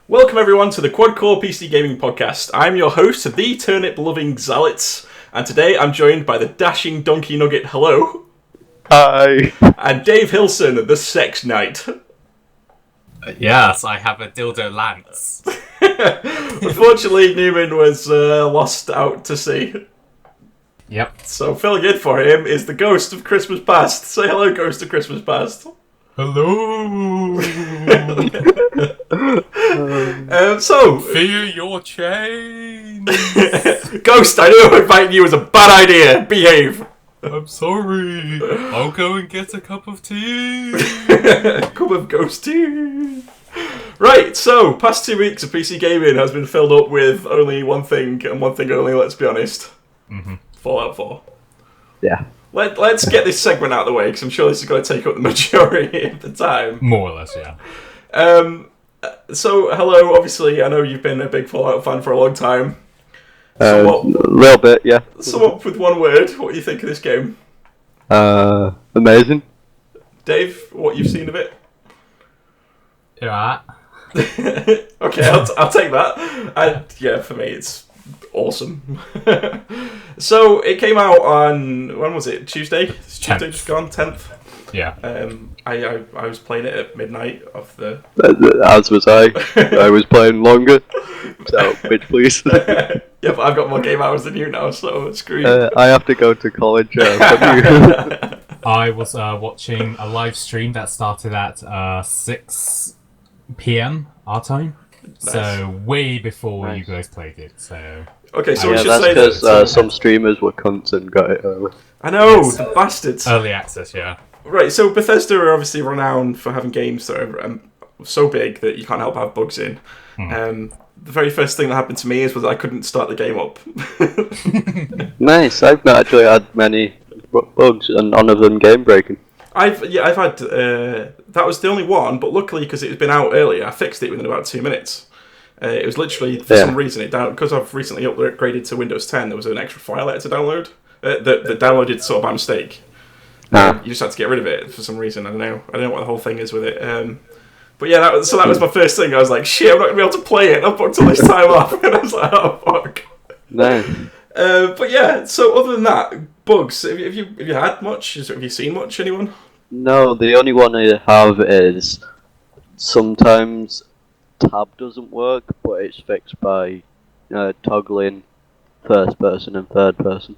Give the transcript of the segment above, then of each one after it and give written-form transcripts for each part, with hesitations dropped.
Welcome everyone to the Quad Core PC Gaming Podcast. I'm your host, the turnip-loving Zalitz, and today I'm joined by the dashing Donkey Nugget Hello. Hi. And Dave Hilson, the Sex Knight. Yes, I have a dildo lance. Unfortunately, Newman was lost out to sea. Yep. So filling in for him is the Ghost of Christmas Past. Say hello, Ghost of Christmas Past. Hello. Fear your change. Ghost, I knew inviting you was a bad idea. Behave. I'm sorry. I'll go and get a cup of tea. Cup of ghost tea. Right, so past 2 weeks of PC gaming has been filled up with only one thing, and one thing only, let's be honest. Mm-hmm. Fallout 4. Yeah. Let's get this segment out of the way, because I'm sure this is going to take up the majority of the time. More or less, yeah. So, hello, obviously, I know you've been a big Fallout fan for a long time. A little bit, yeah. Sum up with one word, what do you think of this game? Amazing. Dave, what you've seen of it? Yeah. Okay, I'll take that. Yeah, for me, it's awesome. So, it came out on, when was it? Tuesday? It's Tuesday just gone, 10th? Yeah. I was playing it at midnight of the... As was I. I was playing longer. So, bitch, please. Yeah, but I've got more game hours than you now, so screw you. I have to go to college. I was watching a live stream that started at 6 p.m. our time. Nice. So, way before you guys played it, so... Okay, so we yeah, should that's say that... because some streamers were cunts and got it early. I know, the bastards. Early access, yeah. Right, so Bethesda are obviously renowned for having games that are so big that you can't help have bugs in. The very first thing that happened to me was I couldn't start the game up. Nice, I've not actually had many bugs, and none of them game breaking. I've had... that was the only one, but luckily, because it had been out earlier, I fixed it within about 2 minutes. It was literally, for some reason, because I've recently upgraded to Windows 10, there was an extra file I had to download that downloaded sort of by mistake. You just had to get rid of it for some reason. I don't know what the whole thing is with it. But yeah, that was my first thing. I was like, shit, I'm not going to be able to play it. I've booked all this time off. And I was like, oh, fuck. Nice. But yeah, so other than that, bugs, have you had much? Have you seen much, anyone? No, the only one I have is sometimes tab doesn't work, but it's fixed by toggling first person and third person.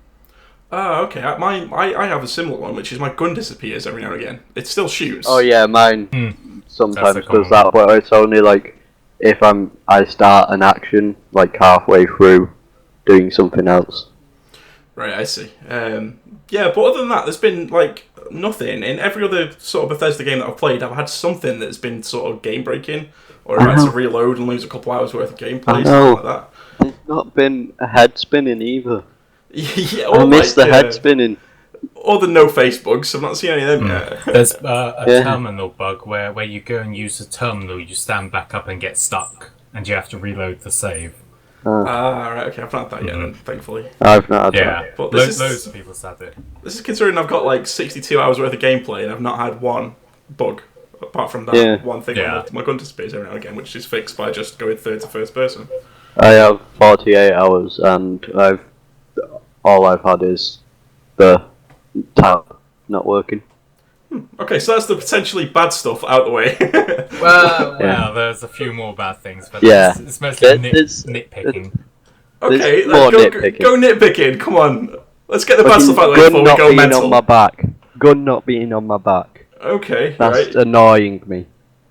Oh, okay. I have a similar one, which is my gun disappears every now and again. It still shoots. Oh yeah, mine sometimes does that, one. but it's only like if I start an action like halfway through doing something else. Right, I see. Yeah, but other than that, there's been like nothing. In every other sort of Bethesda game that I've played, I've had something that's been sort of game breaking, or I've had to reload and lose a couple hours worth of gameplay, something like that. There's not been a head spinning either. Yeah, I missed the head spinning. Or the no-face bugs. I've not seen any of them yet. There's a terminal bug where you go and use the terminal, you stand back up and get stuck, and you have to reload the save. Right, okay, I've not had that yet then, thankfully. I've not had that. But loads of people said it. This is considering I've got like 62 hours worth of gameplay and I've not had one bug, apart from that one thing where my gun disappears every now and again, which is fixed by just going third to first person. I have 48 hours and all I've had is the tab not working. Okay, so that's the potentially bad stuff out the way. Well, there's a few more bad things, but it's mostly nitpicking. Okay, more nitpicking. Go nitpicking, come on. Let's get the bad stuff out of the way before we go mental. On my back. Gun not being on my back. Okay, That's annoying me.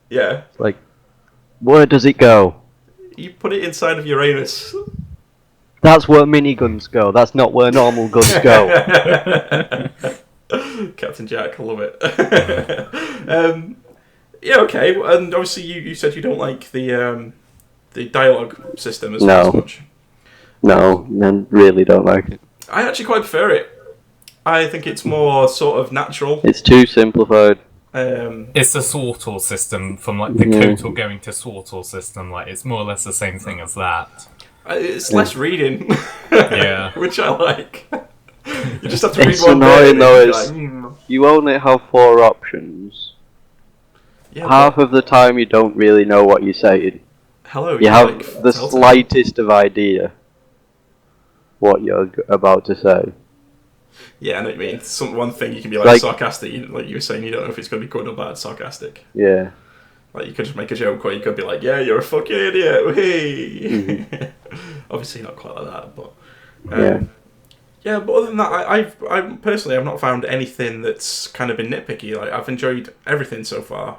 Yeah. Like, where does it go? You put it inside of Uranus. That's where miniguns go. That's not where normal guns go. Captain Jack, I love it. Yeah, okay. And obviously, you said you don't like the dialogue system as much. No, I really don't like it. I actually quite prefer it. I think it's more sort of natural. It's too simplified. It's the Sortor system from like the Kotor going to Sortor system. Like it's more or less the same thing as that. It's less reading. Yeah, which I like. You just have to read It's one annoying bit. though. You only have 4 options. Yeah, Half of the time you don't really know what you're saying. hello. You have like, the Telltale. slightest of idea what you're about to say. Yeah, I know what you mean. One thing you can be Like- sarcastic, like you were saying, you don't know if it's going to be good or bad sarcastic. Yeah. Like, you could just make a joke, or you could be like, yeah, you're a fucking idiot, hey! Obviously not quite like that, but... Yeah, but other than that, I personally have not found anything that's kind of been nitpicky. Like, I've enjoyed everything so far.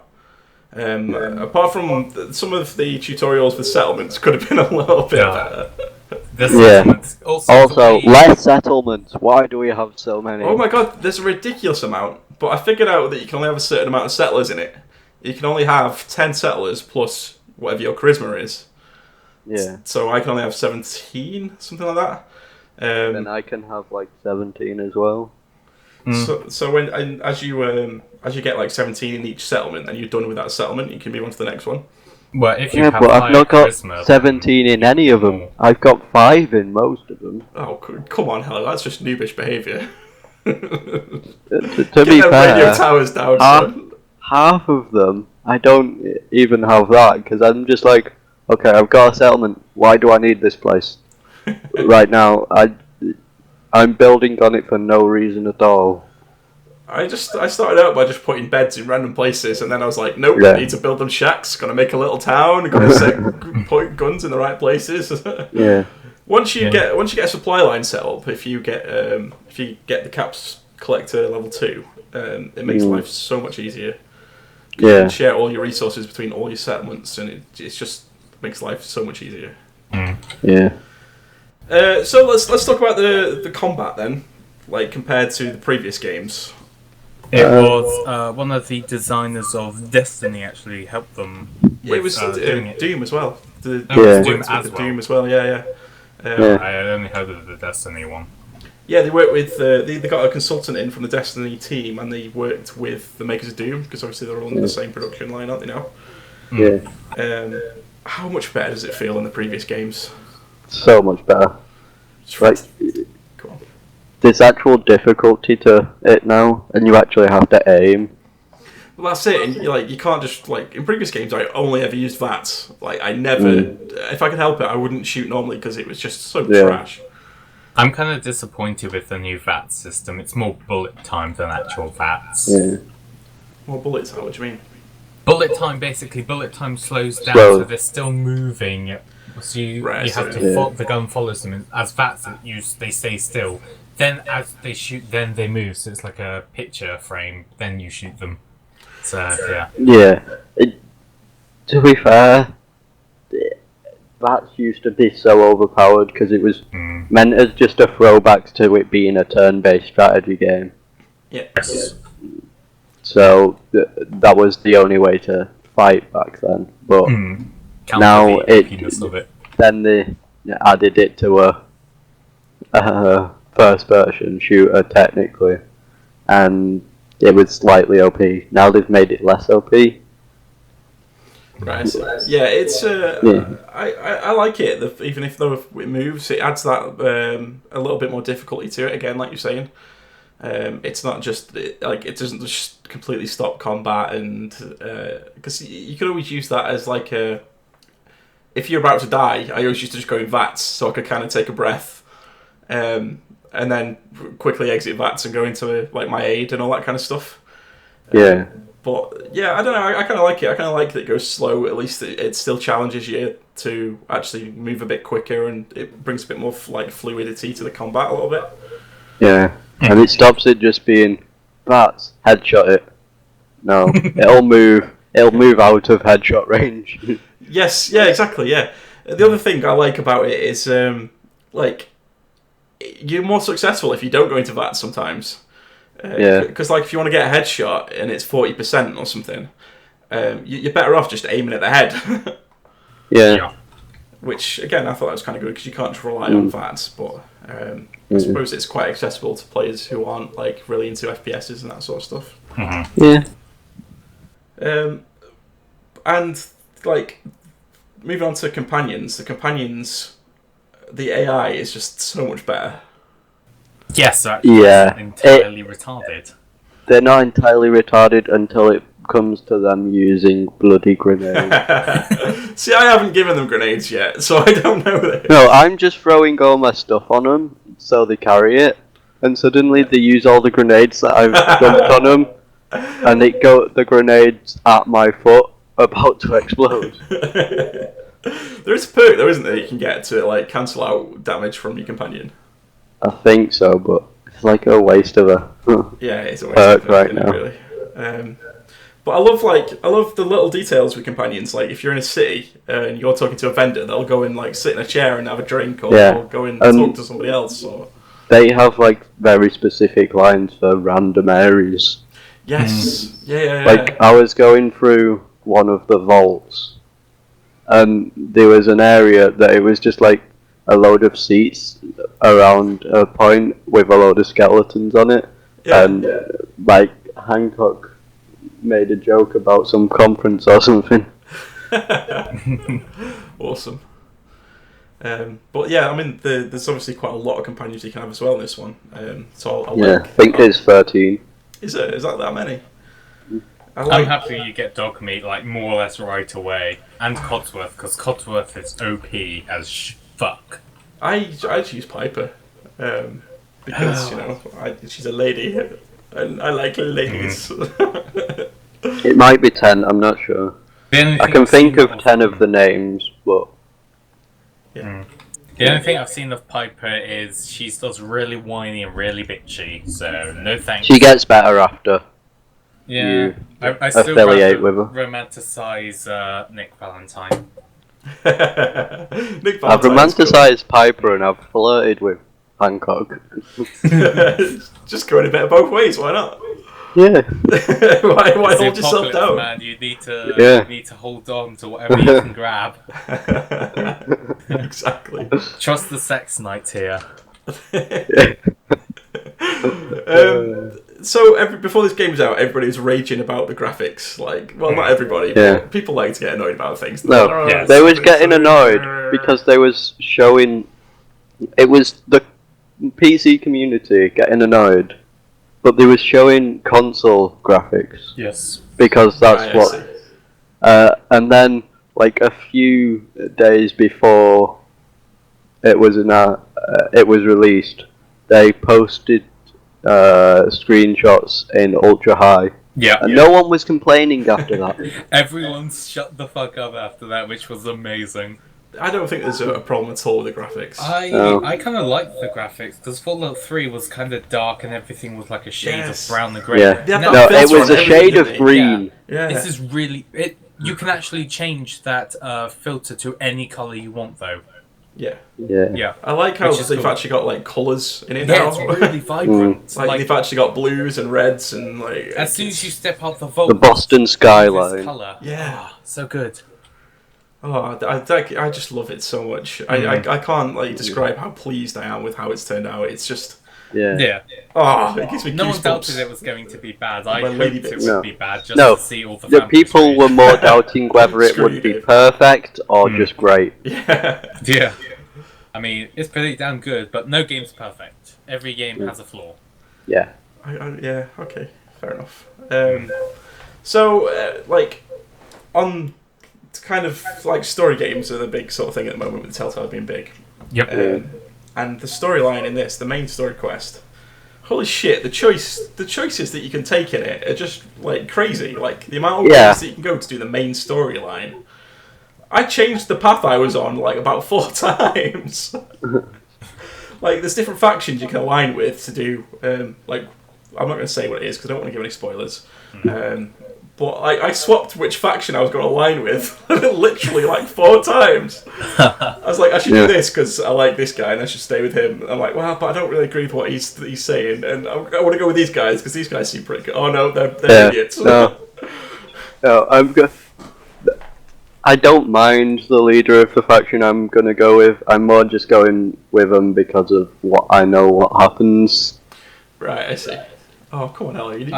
Apart from some of the tutorials with settlements could have been a little bit better. The settlements. Also, less settlements. Why do we have so many? Oh my god, there's a ridiculous amount. But I figured out that you can only have a certain amount of settlers in it. You can only have 10 settlers plus whatever your charisma is. Yeah. So I can only have 17, something like that. Then I can have like 17 as well. So when as you get like 17 in each settlement, and you're done with that settlement, you can move on to the next one. Well, if you Yeah, have but I've higher not got charisma, 17 in any of them. I've got 5 in most of them. Oh, come on, Helen, that's just noobish behaviour. To be Get them fair, radio towers down, son. half of them I don't even have that because I'm just like, okay, I've got a settlement. Why do I need this place right now? I'm building on it for no reason at all. I started out by just putting beds in random places, and then I was like, nope, Yeah. I need to build them shacks. Gotta make a little town. Gotta point guns in the right places. Yeah. Once you get a supply line set up, if you get the caps collector level 2, it makes life so much easier. You can share all your resources between all your settlements, and it just makes life so much easier. Yeah. So let's talk about the combat then, like compared to the previous games. it was one of the designers of Destiny actually helped them. It was doing it. Doom as well. Doom as well. Doom as well. Yeah. I only heard of the Destiny one. Yeah, they worked with they got a consultant in from the Destiny team, and they worked with the makers of Doom because obviously they're all in the same production line, aren't they now? Yeah. How much better does it feel in the previous games? So much better. Like, Go on. there's actual difficulty to it now, and you actually have to aim. Well, that's it. And you can't just in previous games. I only ever used VATS. Like I never, if I could help it, I wouldn't shoot normally because it was just so trash. I'm kind of disappointed with the new VAT system. It's more bullet time than actual VATs. Yeah. More bullets. How? What do you mean? Bullet time slows down, so they're still moving. So you have to the gun follows them. As VATs, they stay still. Then as they shoot, then they move. So it's like a picture frame. Then you shoot them. So yeah. Yeah. To be fair, that used to be so overpowered because it was meant as just a throwback to it being a turn-based strategy game. Yes. So that was the only way to fight back then. But now then they added it to a first-person shooter technically, and it was slightly OP. Now they've made it less OP. Right. Yeah, it's. I like it. Even if though it moves, it adds that a little bit more difficulty to it. Again, like you're saying, it's not just it doesn't just completely stop combat, and because you could always use that as like a. If you're about to die, I always used to just go in VATS so I could kind of take a breath, and then quickly exit VATS and go into my aid and all that kind of stuff. Yeah. But yeah, I don't know. I kind of like it. I kind of like that it goes slow. At least it still challenges you to actually move a bit quicker, and it brings a bit more fluidity to the combat a little bit. Yeah, and it stops it just being that's headshot it. No, it'll move out of headshot range. Yes, yeah, exactly. Yeah. The other thing I like about it is you're more successful if you don't go into VATS sometimes. Because if you want to get a headshot and it's 40% or something, you're better off just aiming at the head. Yeah. Which again, I thought that was kind of good because you can't just rely on VATS, but I suppose it's quite accessible to players who aren't really into FPSs and that sort of stuff. Yeah. And moving on to companions, the AI is just so much better. Yes, entirely retarded. They're not entirely retarded until it comes to them using bloody grenades. See, I haven't given them grenades yet, so I don't know this. No, I'm just throwing all my stuff on them so they carry it, and suddenly they use all the grenades that I've dumped on them, and the grenades at my foot about to explode. There is a perk though, isn't there? You can get to like cancel out damage from your companion. I think so, but it's like a waste of a it's a waste perk of right now. Really. But I love the little details with companions. Like if you're in a city and you're talking to a vendor, they'll go and like sit in a chair and have a drink, or go and talk to somebody else. Or they have like very specific lines for random areas. Yes, yeah. Like I was going through one of the vaults, and there was an area that it was just like a load of seats around a point with a load of skeletons on it, and like Hancock made a joke about some conference or something. Awesome. But yeah, I mean, there's obviously quite a lot of companions you can have as well in this one. So I think there's 13. Is that many? I'm happy you get dog meat like more or less right away, and Codsworth, because Codsworth is OP as fuck. I choose Piper because she's a lady and I like ladies. It might be 10. I'm not sure. I can think of 10 of the names, but The only thing I've seen of Piper is she does really whiny and really bitchy, so no thanks. She gets better after. Yeah, I still affiliate with her. Romanticize Nick Valentine. Nick I've romanticised Piper and I've flirted with Hancock. Just going a bit of both ways, why not? Yeah. why hold yourself down? Man, you need to hold on to whatever you can grab. Exactly. Trust the sex knight here. So before this game was out, everybody was raging about the graphics. Like, well, not everybody, but people like to get annoyed about things. No, they was getting annoyed because they was showing. It was the PC community getting annoyed, but they was showing console graphics. Yes. Because that's what. And then, like a few days before it was released, they posted screenshots in ultra high. Yeah. And no one was complaining after that. Everyone shut the fuck up after that, which was amazing. I don't think there's a problem at all with the graphics. I kind of liked the graphics, because Fallout 3 was kind of dark and everything was like a shade of brown and grey. Yeah. No, it was a shade of green. Yeah. This is really... You can actually change that filter to any colour you want, though. Yeah. Yeah. I like how they've actually got like colours in it now. now. It's really vibrant. Like they've actually got blues and reds and like. As soon as you step out the vault, the Boston skyline. Colour. Yeah. So good. Oh, I just love it so much. I can't like describe how pleased I am with how it's turned out. It's just. Yeah. Oh, it gives me no goosebumps. one doubted it was going to be bad. I hoped it would be bad just to see all the The people were more doubting whether it would be perfect or just great. Yeah. I mean, it's pretty damn good, but no game's perfect. Every game has a flaw. Yeah. Yeah, okay. Fair enough. So, like, on kind of, like, story games are the big sort of thing at the moment with Telltale being big. Yep. And the storyline in this, the main story quest, holy shit, the choices that you can take in it are just, like, crazy. Like, the amount of ways that you can go to do the main storyline. I changed the path I was on, like, about 4 times. Like, there's different factions you can align with to do, like, I'm not going to say what it is because I don't want to give any spoilers. But I swapped which faction I was going to align with literally like 4 times. I was like, I should do this because I like this guy and I should stay with him. I'm like, well, but I don't really agree with what he's saying, and I want to go with these guys because these guys seem pretty good. Oh no, they're idiots. No, I don't mind the leader of the faction I'm going to go with. I'm more just going with them because of what I know what happens. Right, I see. Oh, come on, Ellie.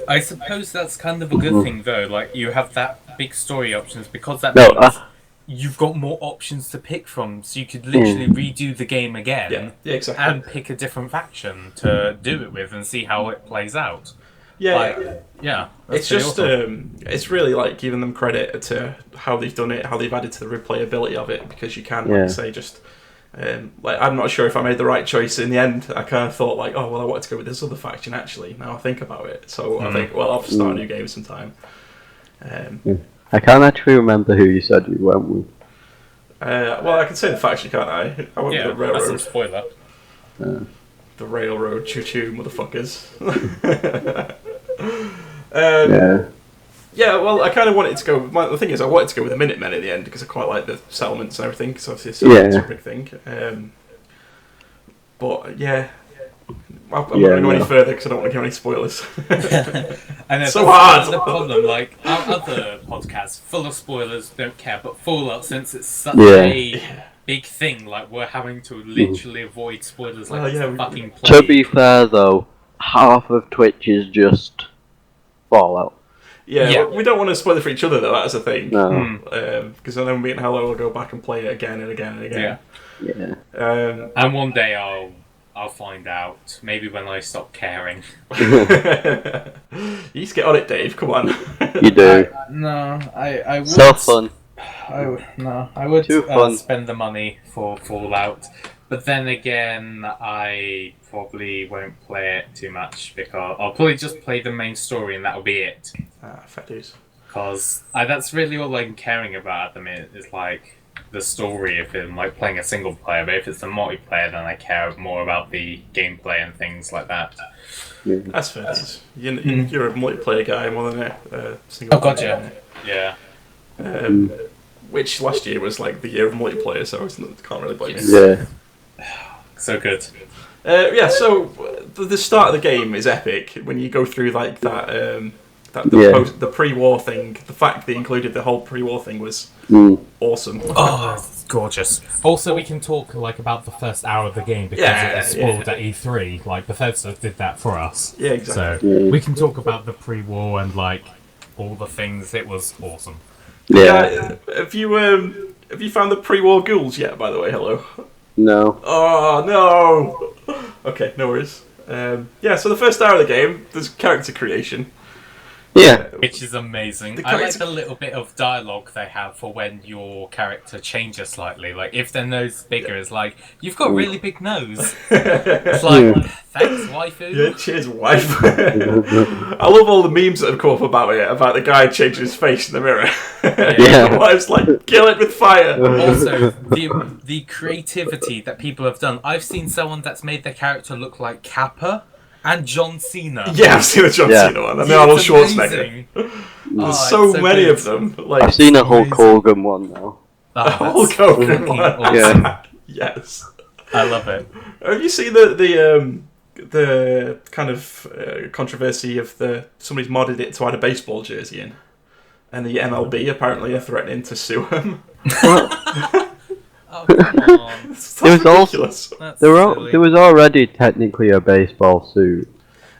I suppose that's kind of a good thing, though. Like, you have that big story options, because that means you've got more options to pick from, so you could literally redo the game again exactly. and pick a different faction to do it with and see how it plays out. It's just awesome. It's really like giving them credit to how they've done it, how they've added to the replayability of it, because you can, like you say, just like I'm not sure if I made the right choice in the end. I kind of thought like, oh well, I wanted to go with this other faction actually. Now I think about it, so I think, well, I'll start a new game sometime. I can't actually remember who you said you went with. Well, I can say the faction, can't I? I went with the railroad. That's a spoiler. The railroad, choo-choo, motherfuckers. Yeah, well, I kind of wanted to go. The thing is, I wanted to go with the Minutemen in the end because I quite like the settlements and everything. Because obviously, settlements are a big thing. But yeah, I'm not going to go any further because I don't want to give any spoilers. And so hard. The problem, like our other podcasts, full of spoilers, don't care. But Fallout, since it's such a big thing, like we're having to literally avoid spoilers. Like fucking plague. To be fair, though, half of Twitch is just Fallout. Yeah, we don't want to spoil it for each other though. That's the thing. No. Because then me and Hello will go back and play it again and again and again. Yeah. And one day I'll find out. Maybe when I stop caring. You just get on it, Dave. Come on. You do. I would. So fun. I would spend the money for Fallout, but then again, I probably won't play it too much because I'll probably just play the main story and that'll be it. Fair dues. Because that's really all I'm caring about at the minute is like the story. If I'm like playing a single player, but if it's a multiplayer, then I care more about the gameplay and things like that. That's fair. You're a multiplayer guy more than a single player. Oh god, yeah. Which last year was like the year of multiplayer, so I can't really blame you. Yeah. So good. So the start of the game is epic when you go through like that. The pre-war thing. The fact they included the whole pre-war thing was awesome. Oh, it's gorgeous. Also, we can talk like about the first hour of the game because it was spoiled at E3. Like Bethesda did that for us. Yeah, exactly. So we can talk about the pre-war and like all the things. It was awesome. Yeah. Have you found the pre-war ghouls yet? By the way, Hello. No. Oh no. Okay, no worries. So the first hour of the game, there's character creation. Yeah. Which is amazing. I like the little bit of dialogue they have for when your character changes slightly. Like, if their nose is bigger, it's like, you've got a really big nose. It's like, thanks, waifu. Yeah, cheers, wife. I love all the memes that have come up about it, about the guy changing his face in the mirror. The wife's like, kill it with fire. Also, the creativity that people have done. I've seen someone that's made their character look like Kappa. And John Cena. Yeah, I've seen the John Cena one. And Arnold Schwarzenegger. There's so many of them. Like, I've seen a Hulk Hogan one now. Hulk Hogan one. Awesome. Yeah. Yes. I love it. Have you seen the kind of controversy of somebody's modded it to add a baseball jersey in, and the MLB apparently are threatening to sue him. Oh, come on. That's ridiculous. There was already technically a baseball suit.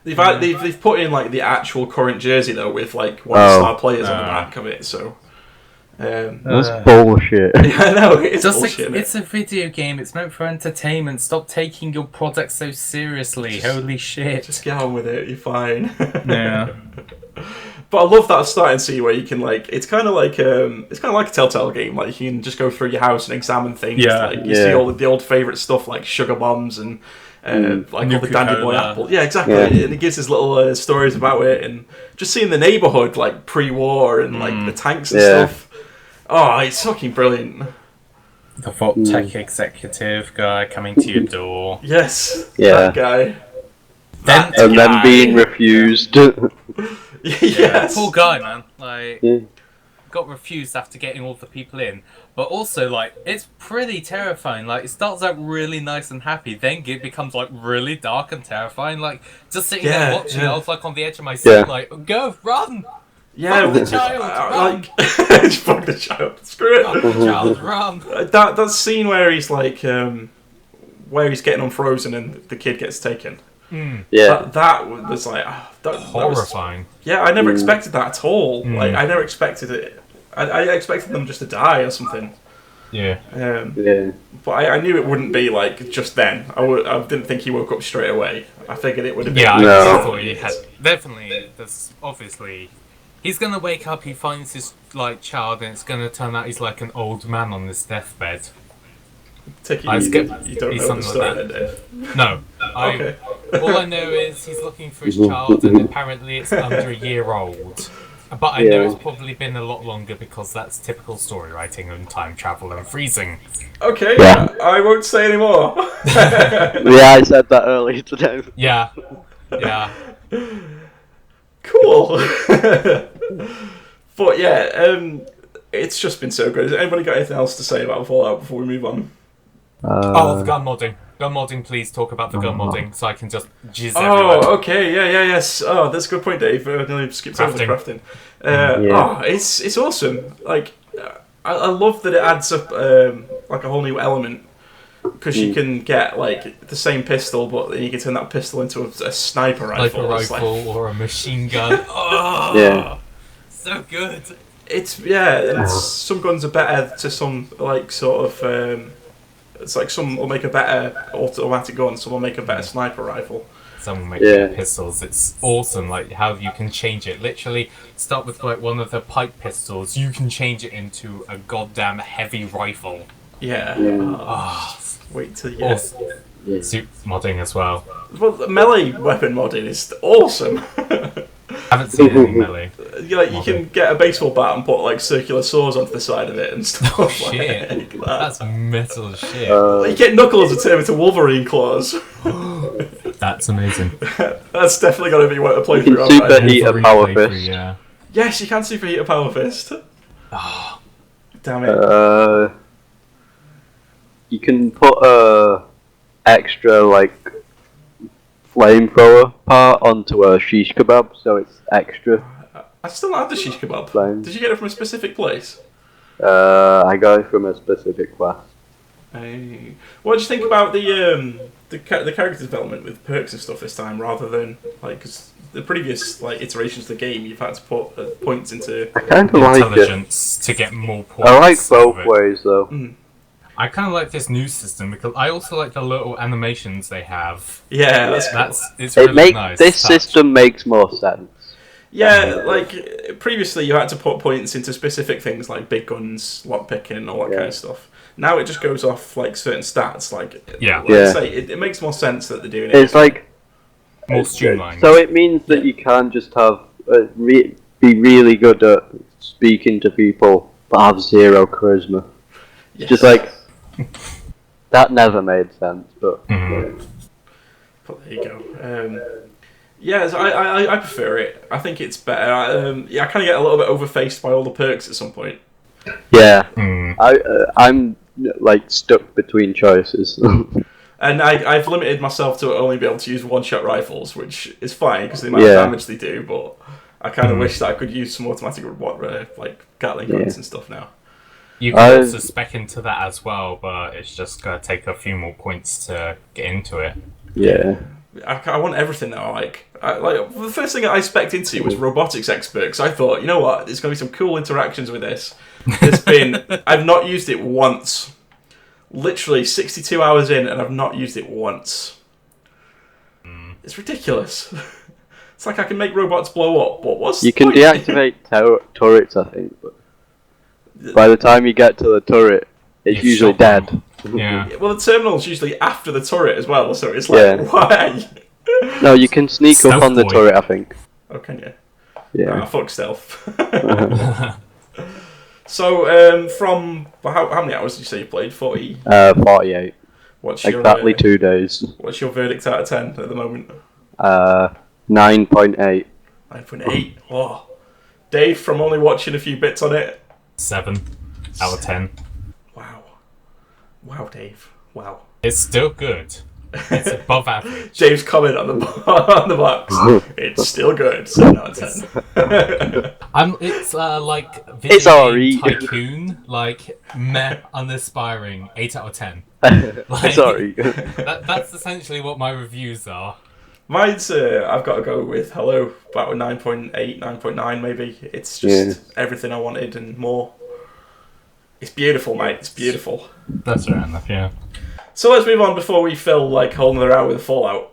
They've put in like the actual current jersey though with like one of the star players on the back of it. So that's bullshit. I know it's bullshit. It's a video game. It's meant for entertainment. Stop taking your product so seriously. Holy shit! Just get on with it. You're fine. Yeah. But I love that starting scene where you can like it's kind of like a Telltale game. Like you can just go through your house and examine things. Yeah. Like you see all the old favourite stuff like sugar bombs and like all the Dandy Boy apple. Yeah, exactly. Yeah. And it gives us little stories about it and just seeing the neighbourhood like pre-war and like the tanks and stuff. Oh, it's fucking brilliant. The tech executive guy coming to your door. Yes. That guy. Then being refused. Yes. Poor guy, man. Like, got refused after getting all the people in. But also, like, it's pretty terrifying. Like, it starts out really nice and happy, then it becomes, like, really dark and terrifying. Like, just sitting there watching, I was, like, on the edge of my seat, like, go, run! Yeah, fuck the child, run! Fuck the child, screw it! Fuck the child, run! That scene where he's, like, where he's getting unfrozen and the kid gets taken. Yeah, that was like horrifying. I never expected that at all. Like I never expected it. I expected them just to die or something. Yeah. But I knew it wouldn't be like just then. I didn't think he woke up straight away. I figured it would have been. Yeah, I thought he had. Definitely, there's obviously. He's gonna wake up, he finds his like child, and it's gonna turn out he's like an old man on his deathbed. You don't know the story then, Dave? No. Okay. All I know is he's looking for his child, and apparently it's under a year old. But I know it's probably been a lot longer because that's typical story writing and time travel and freezing. Okay, I won't say any more. I said that earlier today. Yeah. Cool. But it's just been so good. Has anybody got anything else to say about Fallout before we move on? The gun modding. Gun modding, please talk about the gun modding so I can just jizz everywhere. Oh, okay, yes. Oh, that's a good point, Dave. I nearly skipped over the crafting. It's awesome. Like, I love that it adds up like a whole new element because you can get like the same pistol, but then you can turn that pistol into a sniper rifle, or a machine gun. Oh, so good. Some guns are better to some like sort of. It's like some will make a better automatic gun, some will make a better sniper rifle. Some will make better pistols. It's awesome, like how you can change it. Literally, start with like one of the pipe pistols. You can change it into a goddamn heavy rifle. Wait till you get suit modding as well. Well, the melee weapon modding is awesome. Haven't seen any melee. You can get a baseball bat and put like circular saws onto the side of it and stuff. Oh shit! Like that. That's metal as shit. You get Knuckles to turn into Wolverine claws. That's amazing. That's definitely got to be what a playthrough. Superheat a power fist. Yeah. Yes, you can superheat a power fist. Oh, damn it! You can put a extra like flamethrower part onto a shish kebab, so it's extra. I still don't have the shish kebab. Flame. Did you get it from a specific place? I got it from a specific quest. What do you think about the character development with perks and stuff this time, rather than like because the previous like iterations of the game you've had to put points into I kind of like intelligence to get more points. I like both ways though. I kind of like this new system because I also like the little animations they have. Yeah, it's really nice. This system makes more sense. Yeah, like previously you had to put points into specific things like big guns, lockpicking, all that kind of stuff. Now it just goes off like certain stats. Like I say, it makes more sense that they're doing it. It's like more streamlined. So it means that you can't just have be really good at speaking to people but have zero charisma. Yes. Just like that never made sense, but but there you go. I prefer it. I think it's better. I kind of get a little bit overfaced by all the perks at some point. Yeah, I'm like stuck between choices. And I've limited myself to only be able to use one-shot rifles, which is fine because the amount of damage they do. But I kind of wish that I could use some automatic like Gatling guns and stuff now. You can also spec into that as well, but it's just gonna take a few more points to get into it. Yeah. I want everything now. Like the first thing I spec'd into was robotics expert because I thought, you know what, there's going to be some cool interactions with this. I've not used it once. Literally 62 hours in, and I've not used it once. It's ridiculous. It's like I can make robots blow up, but what's you can deactivate turrets, I think, but by the time you get to the turret, it's usually dead. Yeah. Well, the terminal's usually after the turret as well, so it's like, why? No, you can sneak up on the turret, I think. Oh, can you? Yeah. Fuck stealth. So, from how many hours did you say you played? 40? 48. What's exactly 2 days. What's your verdict out of 10 at the moment? 9.8. 9.8. Oh, Dave, from only watching a few bits on it. 7 out of 10. Wow, Dave. Wow. It's still good. It's above average. Dave's comment on the box. It's still good. 7 out of 10. It's like video game tycoon, like meh, unaspiring. 8 out of 10. Like, Sorry. That's essentially what my reviews are. Mine's I've got to go with Hello, about a 9.8, 9.9 maybe. It's just everything I wanted and more. It's beautiful, mate. It's beautiful. That's right enough, yeah. So let's move on before we fill like whole another hour with Fallout.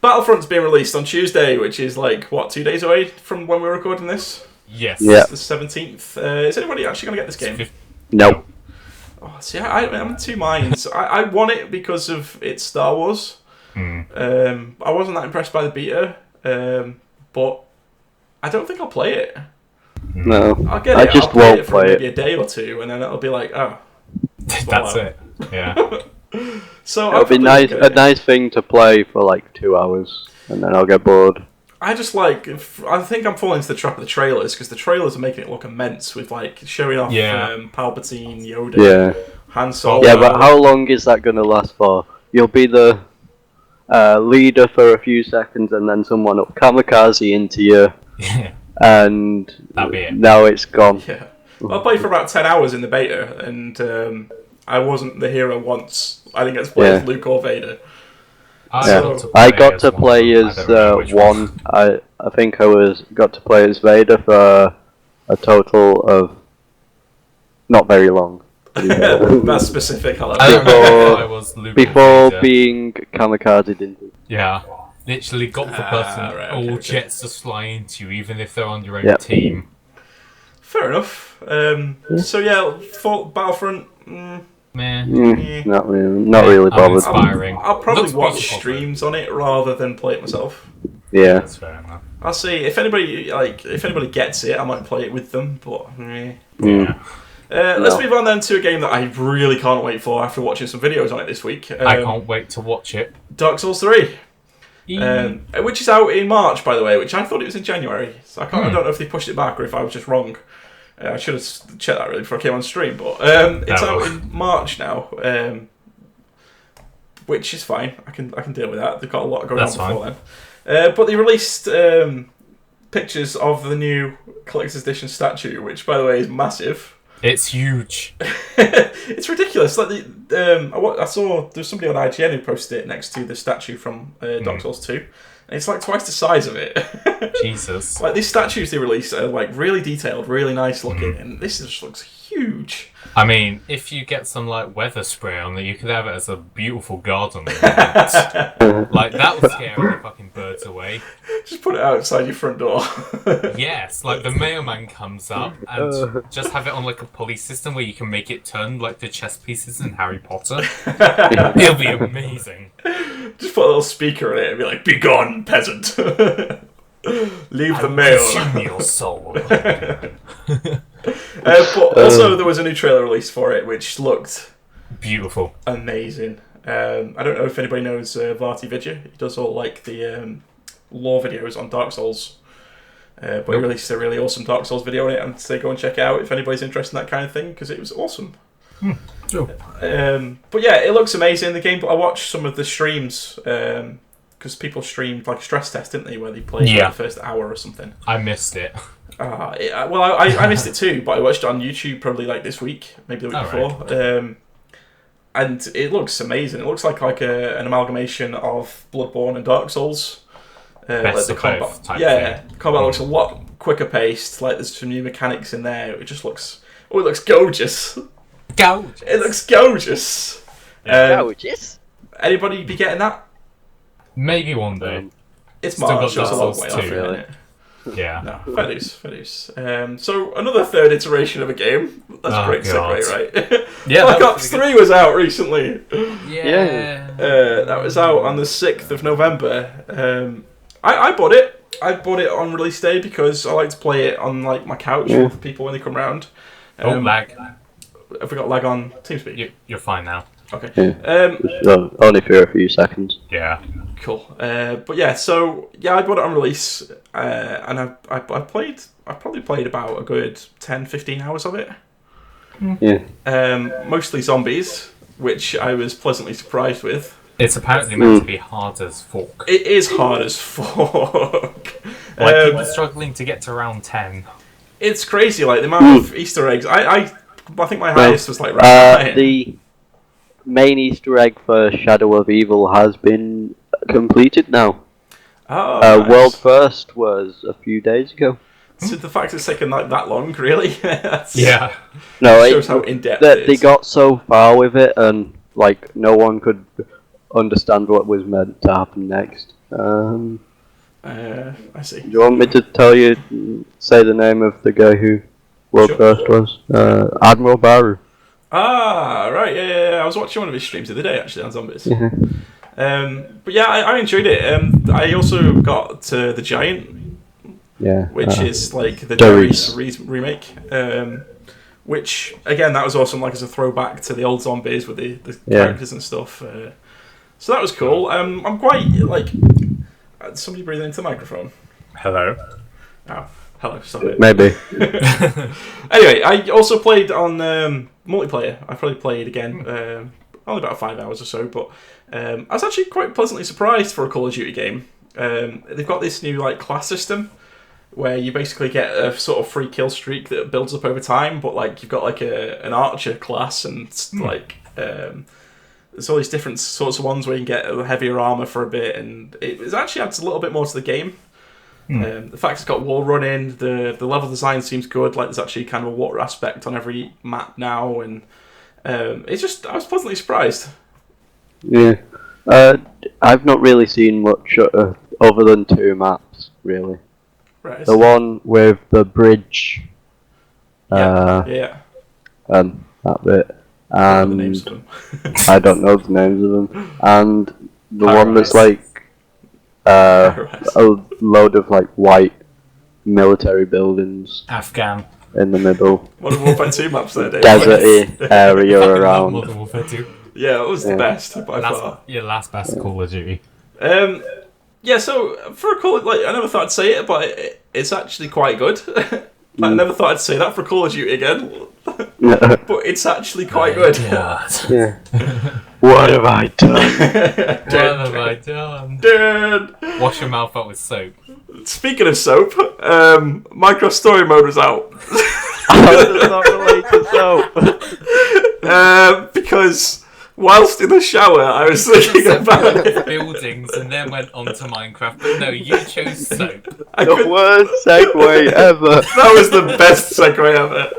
Battlefront's being released on Tuesday, which is like, what, 2 days away from when we're recording this? Yes. Yeah. It's the 17th. Is anybody actually going to get this game? No. Oh, see, I'm in two minds. I want it because of its Star Wars. I wasn't that impressed by the beta, but I don't think I'll play it. No. I'll get it. I just I'll play won't it for play maybe it. a day or two, and then it'll be like, oh, That's it. Yeah. So It'll be nice, a nice thing to play for like 2 hours, and then I'll get bored. I just like. I think I'm falling into the trap of the trailers because the trailers are making it look immense with like showing off Palpatine, Yoda, Han Solo. Yeah, but how long is that going to last for? You'll be the leader for a few seconds, and then someone will kamikaze into you, and that'll be it. Now it's gone. Yeah, I played for about 10 hours in the beta, and I wasn't the hero once. I didn't get to play as Luke or Vader. I got to play as one. I think I got to play as Vader for a total of not very long. That's specific. Before being kamikazed into. Yeah, literally got the button. All jets just fly into you, even if they're on your own team. Fair enough. So yeah, for Battlefront. Not really bothered. Inspiring. I'll probably watch streams on it rather than play it myself. Yeah, that's fair enough. I'll see if anybody gets it. I might play it with them, but let's move on then to a game that I really can't wait for after watching some videos on it this week. I can't wait to watch it. Dark Souls 3. Which is out in March, by the way, which I thought it was in January. So I don't know if they pushed it back or if I was just wrong. I should have checked that really before I came on stream, but it's out in March now, which is fine. I can deal with that. They've got a lot going on before then. But they released pictures of the new collector's edition statue, which, by the way, is massive. It's huge. It's ridiculous. Like I saw there's somebody on IGN who posted it next to the statue from Dark Souls 2. And it's like twice the size of it. Jesus. Like these statues they release are like really detailed, really nice looking, and this just looks huge. I mean, if you get some like weather spray on it, you could have it as a beautiful garden. Like that would scare the fucking birds away. Just put it outside your front door. Yes, like the mailman comes up and just have it on like a pulley system where you can make it turn like the chess pieces in Harry Potter. It'll be amazing. Just put a little speaker in it and be like, "Be gone, peasant! Leave the mail." Consume your soul. But also, there was a new trailer released for it, which looked beautiful, amazing. I don't know if anybody knows Varty Vidya. He does all like the lore videos on Dark Souls. But he released a really awesome Dark Souls video on it, and so go and check it out if anybody's interested in that kind of thing, because it was awesome. Sure. But yeah, it looks amazing. The game. I watched some of the streams because people streamed like a stress test, didn't they, where they played like, the first hour or something. I missed it. I missed it too, but I watched it on YouTube probably like this week, maybe the week before. Right. And it looks amazing. It looks like an amalgamation of Bloodborne and Dark Souls. Best like of both type thing. The combat looks a lot quicker paced. Like there's some new mechanics in there. It just looks. Oh, it looks gorgeous. Gorgeous. It looks gorgeous. Gorgeous. Anybody be getting that? Maybe one day. It's March. It's a long way off, really. It? Yeah. No, fair dues. So another third iteration of a game. That's a great segue, right? Yeah. Black Ops 3 was out recently. Yeah. That was out on the 6th of November. I bought it. I bought it on release day because I like to play it on like my couch with people when they come round. Lag. Have we got lag on TeamSpeak? You're fine now. Okay. Only for a few seconds. Yeah. Cool. But yeah, so I bought it on release, and I probably played about a good 10-15 hours of it. Yeah. Mostly zombies, which I was pleasantly surprised with. It's apparently meant to be hard as fuck. It is hard as fuck. Like people struggling to get to round 10. It's crazy, like the amount of Easter eggs. I think my highest was like round 9. The main Easter egg for Shadow of Evil has been completed now. Oh, nice. World first was a few days ago. So the fact it's taken like that long, really, yeah. No, shows how in depth it is. They got so far with it, and like no one could understand what was meant to happen next. I see. Do you want me to say the name of the guy who world first was? Admiral Baru. Ah, right, yeah. I was watching one of his streams the other day, actually, on zombies. But yeah, I enjoyed it. I also got The Giant, which is like the Darius remake. Which, again, that was awesome, like as a throwback to the old zombies with the characters and stuff. So that was cool. I'm quite, like... somebody breathing into the microphone. Hello. Oh, hello, stop it. Maybe. Anyway, I also played on multiplayer. I probably played again, only about 5 hours or so, but I was actually quite pleasantly surprised for a Call of Duty game. They've got this new like class system where you basically get a sort of free kill streak that builds up over time, but like you've got like an archer class and like there's all these different sorts of ones where you can get heavier armor for a bit, and it actually adds a little bit more to the game. The fact it's got wall running, the level design seems good. Like there's actually kind of a water aspect on every map now, and it's just I was pleasantly surprised. Yeah, I've not really seen much other than 2 maps really. Right. The one with the bridge. Yeah. That bit. The names of them. I don't know the names of them. And the one that's like a load of like white military buildings. Afghan. In the middle. Modern Warfare 2 maps there, Dave. Deserty area around. Modern Warfare 2. Yeah, it was the best by far. Yeah, last best Call of Duty. Yeah, so for a Call, like I never thought I'd say it, but it's actually quite good. I never thought I'd say that for Call of Duty again, but it's actually quite good. Yeah. What have I done? Dude. Wash your mouth out with soap. Speaking of soap, Minecraft Story Mode was out. How does that relate to soap? Because whilst in the shower, I was thinking about it. Buildings and then went on to Minecraft, but no, you chose soap. The worst segue ever. That was the best segue ever.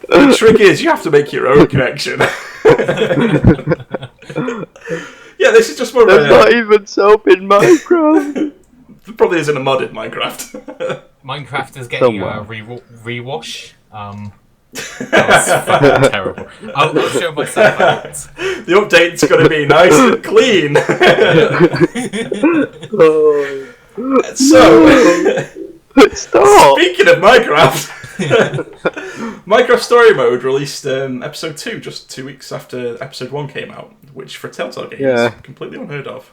The trick is you have to make your own connection. Yeah, this is just more There's not even soap in Minecraft. There probably isn't a mod in Minecraft. Minecraft is getting a rewash. That was fucking terrible. I'll show myself out. The update's going to be nice and clean. So, stop. Speaking of Minecraft, Minecraft Story Mode released episode 2 just 2 weeks after episode 1 came out, which for Telltale games is completely unheard of.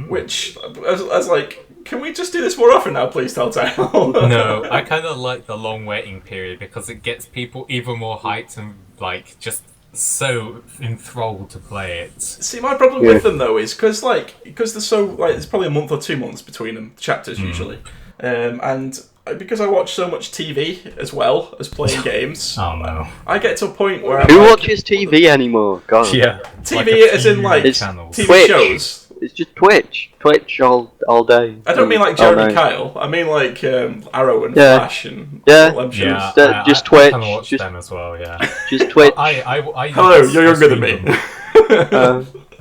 Which I was like, can we just do this more often now, please, Telltale? No, I kind of like the long waiting period because it gets people even more hyped and like just so enthralled to play it. See, my problem with them though is because they're so like there's probably a month or 2 months between them chapters usually, and because I watch so much TV as well as playing games. Oh no! I get to a point where who watches TV anymore? God. Yeah, TV as in like channels. TV Twitch. shows. It's just Twitch all day. I don't mean like Jeremy Kyle. I mean like Arrow and Flash and all them shows. Just Twitch. I kind of watch them as well. Yeah. Just Twitch. Hello, you're younger than me.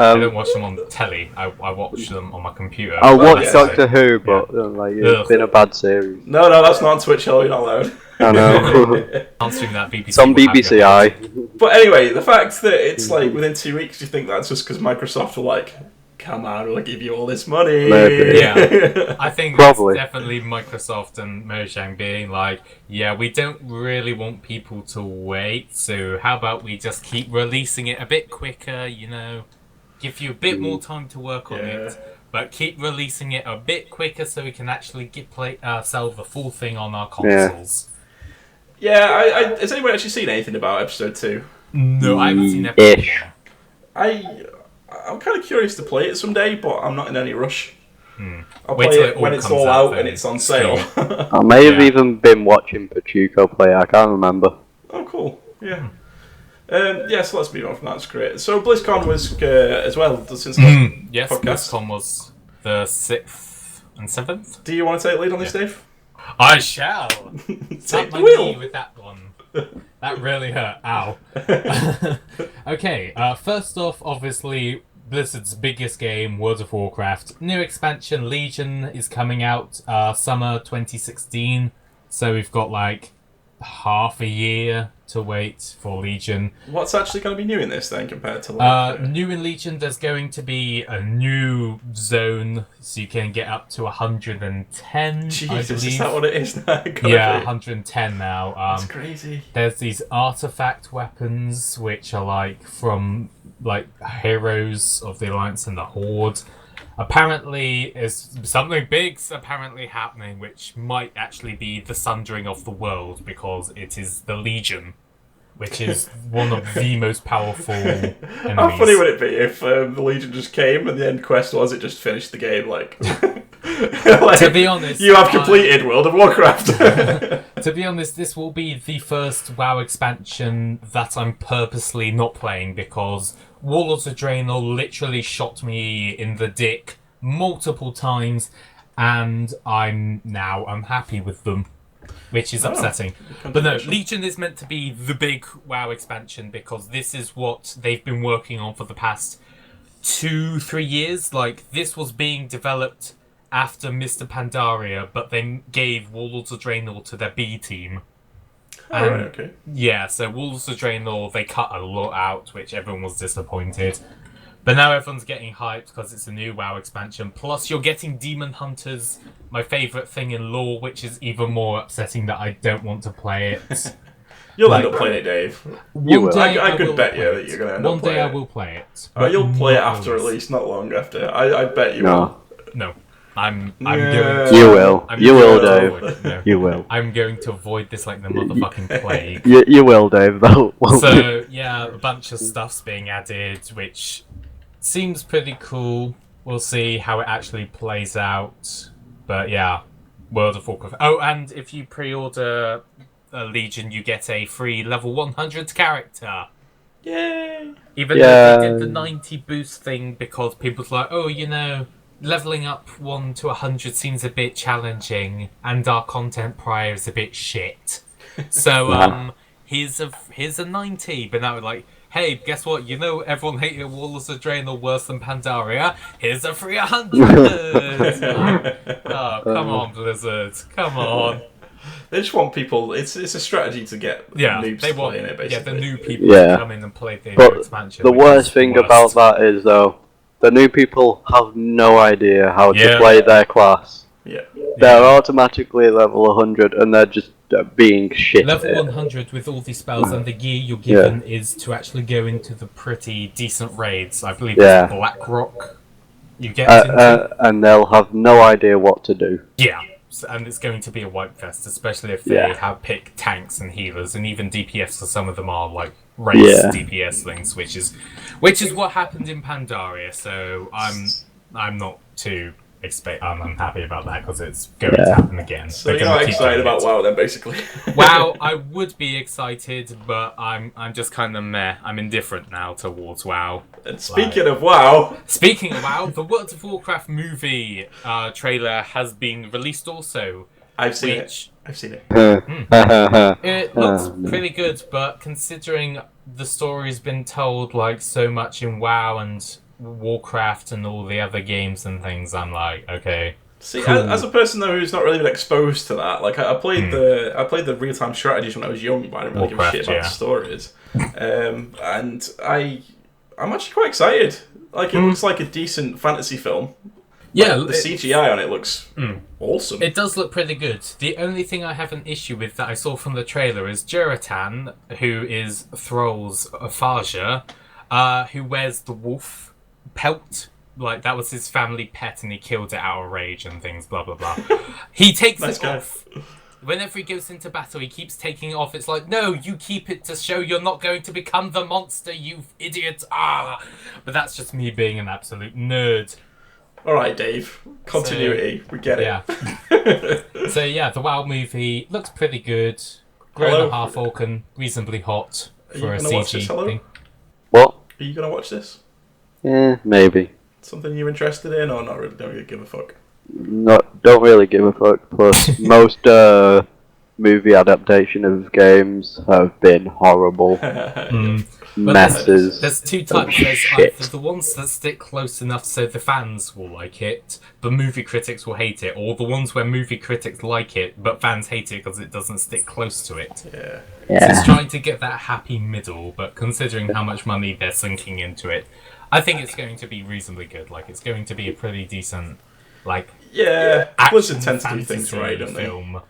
I don't watch them on telly. I watch them on my computer. I watch Doctor Who, but it's been a bad series. No, that's not on Twitch. Hello, you're not allowed. I know. Answering that BBC. It's on BBC I. But anyway, the fact that it's like within 2 weeks, you think that's just because Microsoft are like, come on, we'll give you all this money. Maybe. Yeah, I think Probably. it's definitely Microsoft and Mojang being like, yeah, we don't really want people to wait, so how about we just keep releasing it a bit quicker, give you a bit more time to work on it, but keep releasing it a bit quicker so we can actually sell the full thing on our consoles. Yeah, has anyone actually seen anything about episode 2? No, I haven't seen episode 1. I'm kind of curious to play it someday, but I'm not in any rush. I'll Wait play till it when it's all out and it's on sale. I may have even been watching Pachuco play. I can't remember. Oh, cool. Yeah. So let's move on from that. That's great. So BlizzCon was as well since the yes, podcast. BlizzCon was the 6th and 7th. Do you want to take the lead on this, Dave? I shall. Tap my knee with that one. That really hurt. Ow. Okay, first off, obviously, Blizzard's biggest game, World of Warcraft. New expansion, Legion, is coming out summer 2016. So we've got like half a year to wait for Legion. What's actually going to be new in this then compared to new in Legion? There's going to be a new zone, so you can get up to 110. Jesus, I believe. is that what it is now? Yeah, 110 now. That's crazy. There's these artifact weapons which are like from like heroes of the Alliance and the Horde. Apparently, is something big's apparently happening, which might actually be the sundering of the world, because it is the Legion, which is one of the most powerful enemies. How funny would it be if the Legion just came and the end quest was it just finished the game, like... like, to be honest... You have completed World of Warcraft. To be honest, this will be the first WoW expansion that I'm purposely not playing, because Warlords of Draenor literally shot me in the dick multiple times, and I'm now unhappy with them, which is upsetting. But no, Legion is meant to be the big WoW expansion, because this is what they've been working on for the past 2-3 years. Like, this was being developed after Mr. Pandaria, but they gave Warlords of Draenor to their B team. Right, okay. Yeah, so Warlords of Draenor, they cut a lot out, which everyone was disappointed. But now everyone's getting hyped because it's a new WoW expansion. Plus, you're getting Demon Hunters, my favourite thing in lore, which is even more upsetting that I don't want to play it. You'll end up playing it, Dave. I could bet you that you're going to end up playing it. One day I will play it. You'll play it after, at least, not long after. I bet you will. No. I'm going to... You will. You will, Dave. No. You will. I'm going to avoid this like the motherfucking plague. You will, Dave, though. So, yeah, a bunch of stuff's being added, which seems pretty cool. We'll see how it actually plays out. But, yeah, World of Warcraft. Oh, and if you pre-order Legion, you get a free level 100 character. Yay! Even though they did the 90 boost thing, because people's like, oh, you know... Leveling up 1 to 100 seems a bit challenging, and our content prior is a bit shit. So, here's a 90, but now we're like, hey, guess what? You know everyone hated Warlords of Draenor worse than Pandaria? Here's a free 100! Oh, come on, Blizzard. Come on. They just want people... It's a strategy to get noobs to play in it, basically. Yeah, the new people to come in and play the new expansion. The worst thing about that is, though, the new people have no idea how to play their class. Yeah. They're automatically level 100 and they're just being shit. Level 100 with all these spells, and the gear you're given is to actually go into the pretty decent raids. I believe it's Blackrock you get into. And they'll have no idea what to do. Yeah. And it's going to be a wipe fest, especially if they have pick tanks and healers, and even DPS, because some of them are like race DPS things, which is what happened in Pandaria. So I'm not too I'm unhappy about that, because it's going to happen again. So you're not excited about WoW then, basically? WoW, I would be excited, but I'm just kind of meh. I'm indifferent now towards WoW. And speaking of WoW, the World of Warcraft movie trailer has been released also. I've seen it. It looks pretty good, but considering the story's been told like so much in WoW and Warcraft and all the other games and things, I'm like, okay. See, as a person though who's not really been exposed to that, like I played the real time strategies when I was young, but I didn't really give a shit about the stories. And I'm actually quite excited. Like it looks like a decent fantasy film. Yeah, like, the CGI on it looks awesome. It does look pretty good. The only thing I have an issue with that I saw from the trailer is Juratan, who is Thrall's Farja, who wears the wolf pelt. Like, that was his family pet and he killed it out of rage and things, blah, blah, blah. He takes it off. Whenever he goes into battle, he keeps taking it off. It's like, no, you keep it to show you're not going to become the monster, you idiot. But that's just me being an absolute nerd. Alright, Dave. Continuity. We get it. Yeah. So, yeah, the WoW movie looks pretty good. Grown a half orcan, reasonably hot for a CG thing. What? Are you going to watch this? Yeah, maybe. Something you're interested in, or not really? Don't really give a fuck? don't really give a fuck. Plus, most movie adaptation of games have been horrible. Messes. There's two types. There's either the ones that stick close enough so the fans will like it, but movie critics will hate it, or the ones where movie critics like it, but fans hate it because it doesn't stick close to it. Yeah. So it's trying to get that happy middle, but considering how much money they're sinking into it, I think it's going to be reasonably good. Like, it's going to be a pretty decent, like, Blizzard tends to do things right, don't film. They?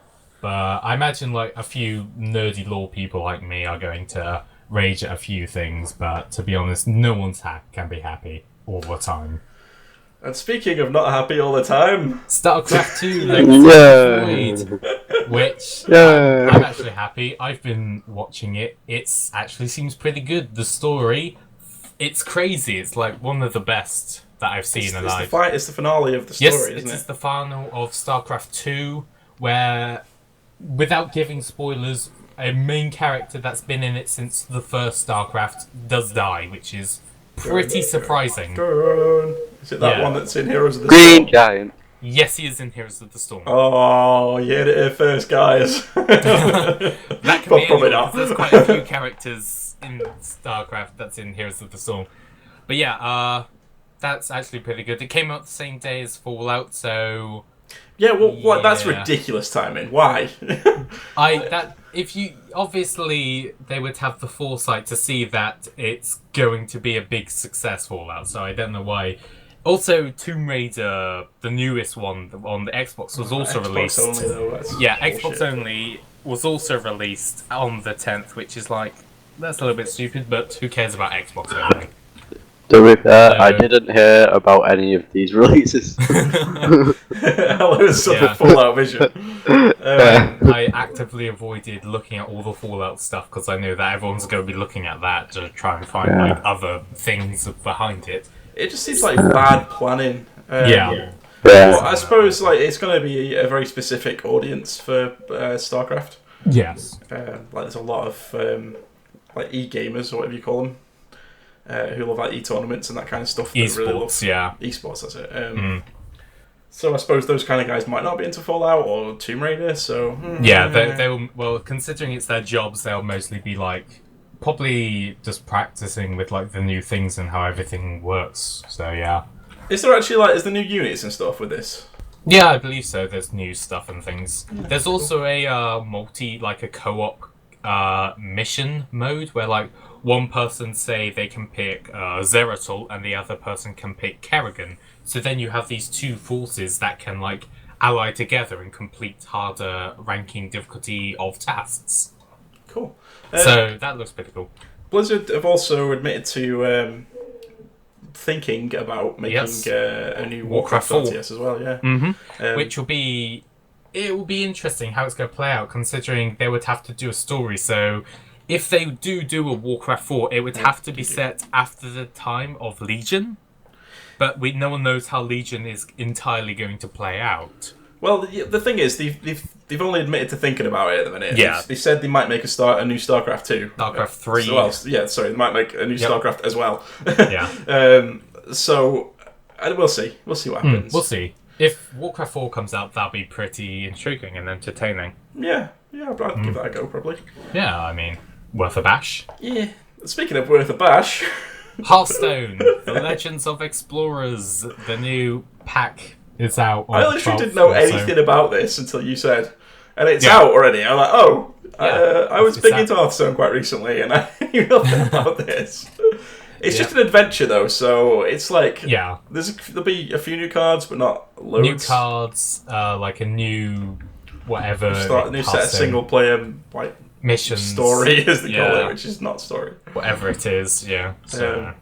But I imagine, like, a few nerdy lore people like me are going to rage at a few things, but to be honest, no one's can be happy all the time. And speaking of not happy all the time, StarCraft 2, which I'm actually happy. I've been watching it. It's actually seems pretty good. The story, it's crazy. It's like one of the best that I've seen. It's the finale of the story, isn't it? It's the final of StarCraft 2, where, without giving spoilers, a main character that's been in it since the first StarCraft does die, which is pretty surprising. Is it that one that's in Heroes of the Storm? Green Giant. Yes, he is in Heroes of the Storm. Oh, you heard it here first, guys. That can be probably not. There's quite a few characters in StarCraft that's in Heroes of the Storm. But yeah, that's actually pretty good. It came out the same day as Fallout, so... Yeah, well, that's ridiculous timing. Why? Obviously they would have the foresight to see that it's going to be a big success Fallout, so I don't know why. Also, Tomb Raider, the newest one on the Xbox, was also released. Xbox only, though. Xbox only was also released on the 10th, which is like, that's a little bit stupid, but who cares about Xbox only? To be fair, I didn't hear about any of these releases. It was such a Fallout vision. I actively avoided looking at all the Fallout stuff because I knew that everyone's going to be looking at that to try and find like other things behind it. It just seems like bad planning. Yeah. Well, I suppose like it's going to be a very specific audience for StarCraft. Yes. Like there's a lot of like e-gamers or whatever you call them. Who love like e-tournaments and that kind of stuff. Esports, really love. Esports, that's it. So I suppose those kind of guys might not be into Fallout or Tomb Raider, so... they'll... Well, considering it's their jobs, they'll mostly be, like, probably just practicing with, like, the new things and how everything works, so yeah. Is there actually, like, is there new units and stuff with this? Yeah, I believe so. There's new stuff and things. There's also a a co-op mission mode where, like, one person, say, they can pick Zeratul and the other person can pick Kerrigan. So then you have these two forces that can, like, ally together and complete harder ranking difficulty of tasks. Cool. So that looks pretty cool. Blizzard have also admitted to thinking about making a new Warcraft 4 RTS as well, yeah. Mm-hmm. Which will be... It will be interesting how it's going to play out, considering they would have to do a story, so... If they do a Warcraft 4, it would have to be set after the time of Legion. But no one knows how Legion is entirely going to play out. Well, the thing is, they've only admitted to thinking about it at the minute. Yeah. They said they might make a new StarCraft 2. StarCraft 3. They might make a new StarCraft as well. Yeah. So, we'll see. We'll see what happens. We'll see. If Warcraft 4 comes out, that'll be pretty intriguing and entertaining. Yeah, I'd give that a go, probably. Yeah, I mean... Worth a bash. Yeah. Speaking of worth a bash... Hearthstone, The Legends of Explorers, the new pack is out. I literally didn't know anything about this until you said, and it's out already. I'm like, I was big into Hearthstone quite recently, and I knew nothing about this. It's just an adventure, though, so it's like... Yeah. There'll be a few new cards, but not loads. New cards, like a new... whatever... A new set of single-player, like... missions, story as they call it, which is not story. Whatever it is, yeah. So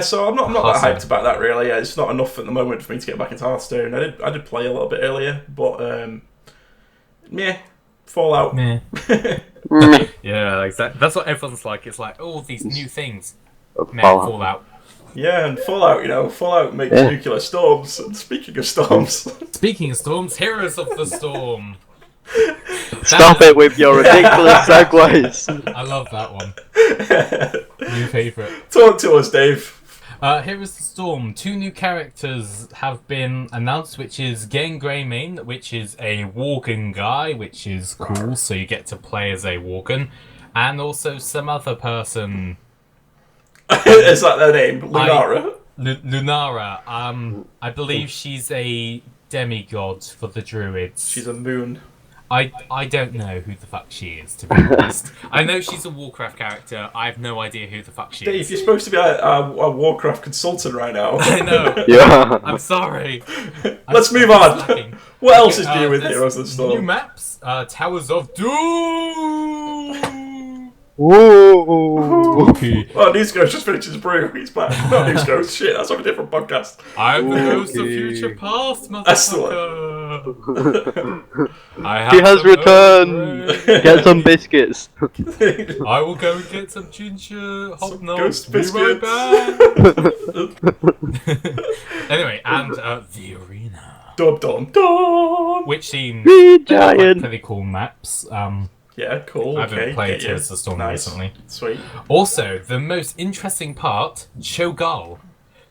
so I'm not that hyped about that really. It's not enough at the moment for me to get back into Hearthstone. I did play a little bit earlier, but Fallout. Yeah, exactly. That's what everyone's like. It's like, oh, these new things. Fallout. Yeah, and Fallout makes nuclear storms. And speaking of storms, Heroes of the Storm. Stop it with your ridiculous segues. I love that one. New favourite. Talk to us, Dave. Heroes of the Storm. 2 new characters have been announced, which is Gain Greymane, which is a Worgen guy, which is cool, so you get to play as a Worgen. And also some other person. Is that their name? Lunara? Lunara. I believe she's a demigod for the druids. She's a moon. I don't know who the fuck she is, to be honest. I know she's a Warcraft character. I have no idea who the fuck she Dave, is. you're supposed to be a Warcraft consultant right now. I know. Yeah. I'm sorry. Let's move on. What else is new with Heroes of the Storm? New maps. Towers of Doom. Whoa! Okay. Oh, News Ghost just finished his brew. He's back. Not News Ghost. Shit, that's on a different podcast. I'm the ghost of future past, motherfucker. He has returned. Get some biscuits. I will go and get some ginger hobnobs. Ghost Be right biscuits. back. Anyway, and the arena. Dum dum dum. Which seems giant. pretty cool maps. Yeah, cool. I haven't played Heroes of the Storm recently. Sweet. Also, the most interesting part, Cho'Gall.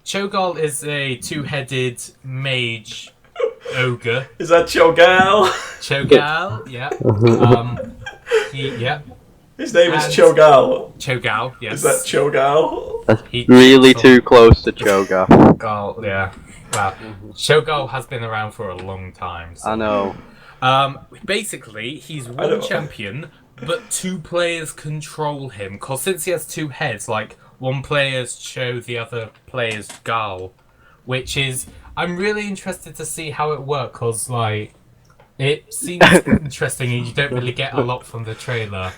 Cho'Gall is a 2-headed mage ogre. Is that Cho'Gall? Cho'Gall, yeah. Yeah. His name is Cho'Gall. Cho'Gall, yes. Is that Cho'Gall? That's really too close to Cho'Gall. Cho'Gall, yeah. Wow. Cho'Gall has been around for a long time. So. I know. Basically, he's one champion, but 2 players control him. Cause since he has 2 heads, like one player's Cho, the other player's Gal, which is I'm really interested to see how it works. Cause like it seems interesting, and you don't really get a lot from the trailer.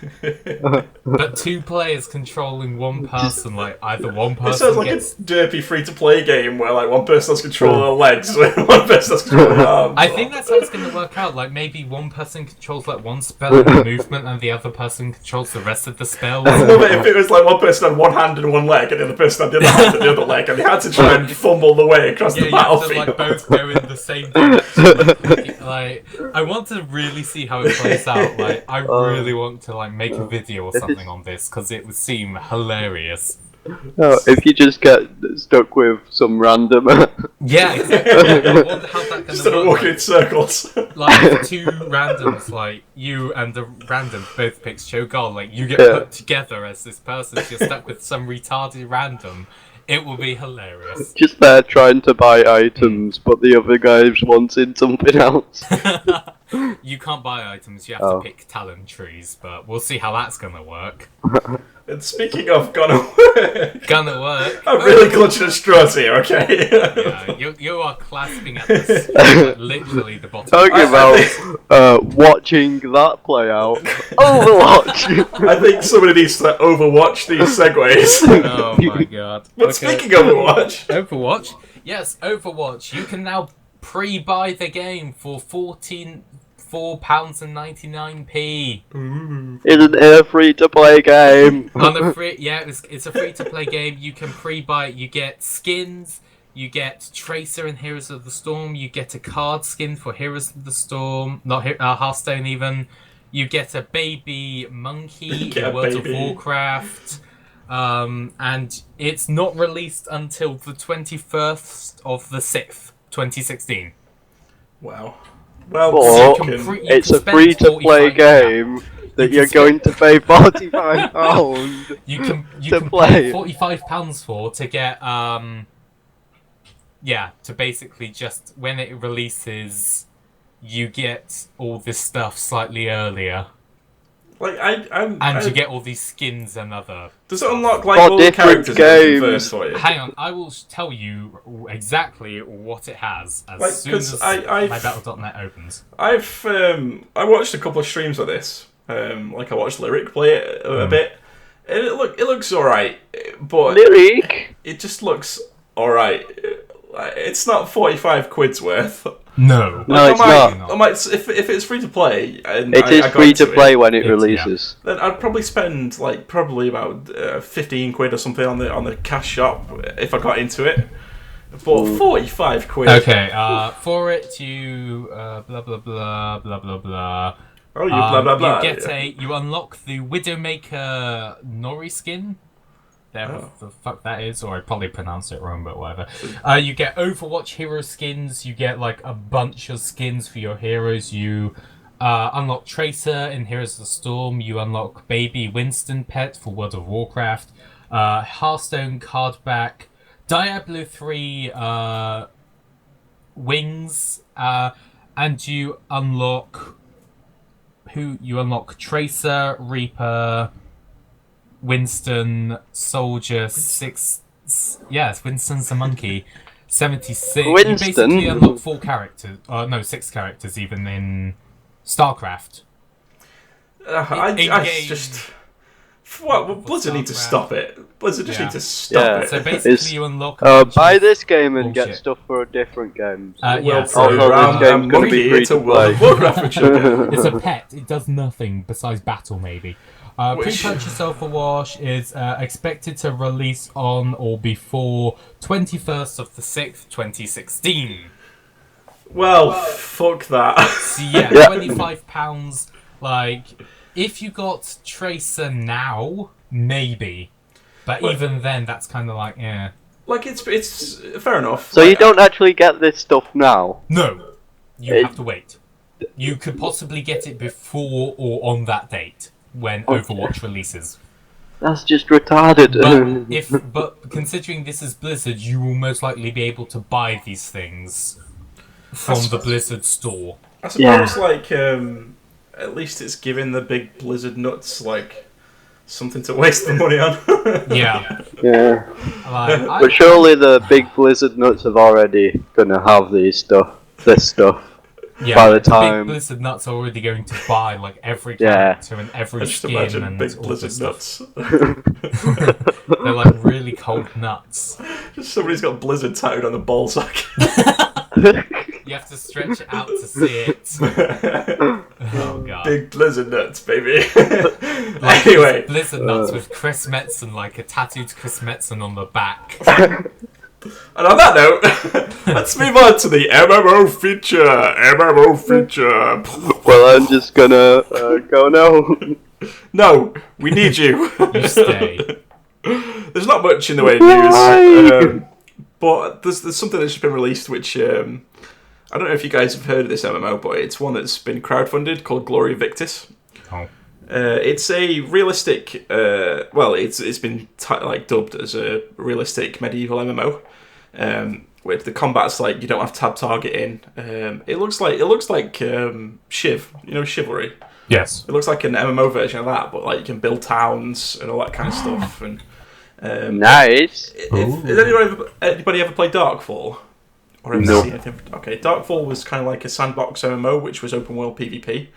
But 2 players controlling one person, like either one person. It sounds like gets... a derpy free-to-play game where like one person has control of the legs, and one person has control of the arms. I think that's how it's going to work out. Like maybe one person controls like one spell and the movement, and the other person controls the rest of the spell. I love it if it was like one person had one hand and one leg, and the other person had the other hand and the other leg, and they had to try and fumble the way across the battlefield. You have to, like, both go in the same direction. Like, I want to really see how it plays out. Like, I really want to like make a video or something on this because it would seem hilarious. No, if you just get stuck with some random. Yeah, exactly. I wonder how that can work. Instead of walking in circles. Like, if 2 randoms, like you and the random both picks Cho'Gall, like you get put together as this person, so you're stuck with some retarded random. It will be hilarious. Just there trying to buy items, but the other guy's wanting something else. You can't buy items, you have to pick talent trees, but we'll see how that's gonna work. And speaking of gonna work, I'm really clutching at straws here, okay? Yeah, you are clasping at this, like, literally the bottom. Talking about watching that play out. Overwatch! I think somebody needs to overwatch these segues. Oh my god. But speaking of Overwatch? Yes, Overwatch. You can now pre-buy the game for £4.99p. Isn't it a free-to-play game? It's a free-to-play game. You can pre-buy it. You get skins. You get Tracer in Heroes of the Storm. You get a card skin for Heroes of the Storm. Not Hearthstone even. You get a baby monkey in World of Warcraft. And it's not released until the 21st of the 6th, 2016. Wow. Well, it's a free-to-play game that you're going to pay £45 you can play. pay £45 for to get to basically just when it releases, you get all this stuff slightly earlier. Like you get all these skins and other. Does it unlock like all the characters first for you? Hang on, I will tell you exactly what it has as soon as my Battle.net opens. I watched a couple of streams of this. Like I watched Lyric play it a bit. And it looks alright, but Lyric. It just looks alright. It's not 45 quid's worth. No, it's not. I might, if it's free to play, and it is free to play when it releases. Then I'd probably spend like about 15 quid or something on the cash shop if I got into it. But 45 quid. Okay, for it you blah blah blah blah blah blah. Oh, you blah blah blah. You unlock the Widowmaker Nori skin. whatever the fuck that is, or I probably pronounced it wrong, but whatever. You get Overwatch hero skins. You get like a bunch of skins for your heroes. You unlock Tracer in Heroes of the Storm. You unlock Baby Winston pet for World of Warcraft. Hearthstone card back. Diablo 3 wings. And you unlock Tracer, Reaper, Winston, Soldier, Winston's a monkey. 76. Winston? You basically unlock 6 characters even in StarCraft. Blizzard need to stop it. Blizzard just need to stop it. So basically you unlock... buy this game and get stuff for a different game. I'm monkey into World of Warcraft. It's a pet. It does nothing besides battle, maybe. Pre-purchase Overwatch is expected to release on or before 21st of the 6th, 2016. Well, fuck that. So £25. Like, if you got Tracer now, maybe. But even then, that's kind of like, yeah. Like, it's fair enough. So you don't actually get this stuff now? No. You have to wait. You could possibly get it before or on that date when Overwatch releases. That's just retarded. But considering this is Blizzard, you will most likely be able to buy these things from the Blizzard store. I suppose, at least it's giving the big Blizzard nuts, something to waste the money on. Yeah. But surely the big Blizzard nuts have already gonna have this stuff. Yeah, by the time big Blizzard nuts are already going to buy every character and every skin imagine and big all Blizzard this nuts. stuff. They're really cold nuts. Just somebody's got Blizzard tattooed on the ball sack. You have to stretch it out to see it. Oh god. Big Blizzard nuts, baby. Anyway. Blizzard nuts with Chris Metzen, a tattooed Chris Metzen on the back. And on that note, let's move on to the MMO feature. Well, I'm just gonna go now. No, we need you. You stay. There's not much in the way of news, but there's something that's just been released, which I don't know if you guys have heard of this MMO, but it's one that's been crowdfunded called Glory Victis. Oh. It's a realistic. It's been dubbed as a realistic medieval MMO. Where the combat's you don't have tab targeting. It looks like Shiv, Chivalry. Yes. It looks like an MMO version of that, but you can build towns and all that kind of stuff. And nice. Has anybody ever played Darkfall? Or ever seen anything? Okay, Darkfall was kind of like a sandbox MMO, which was open world PvP.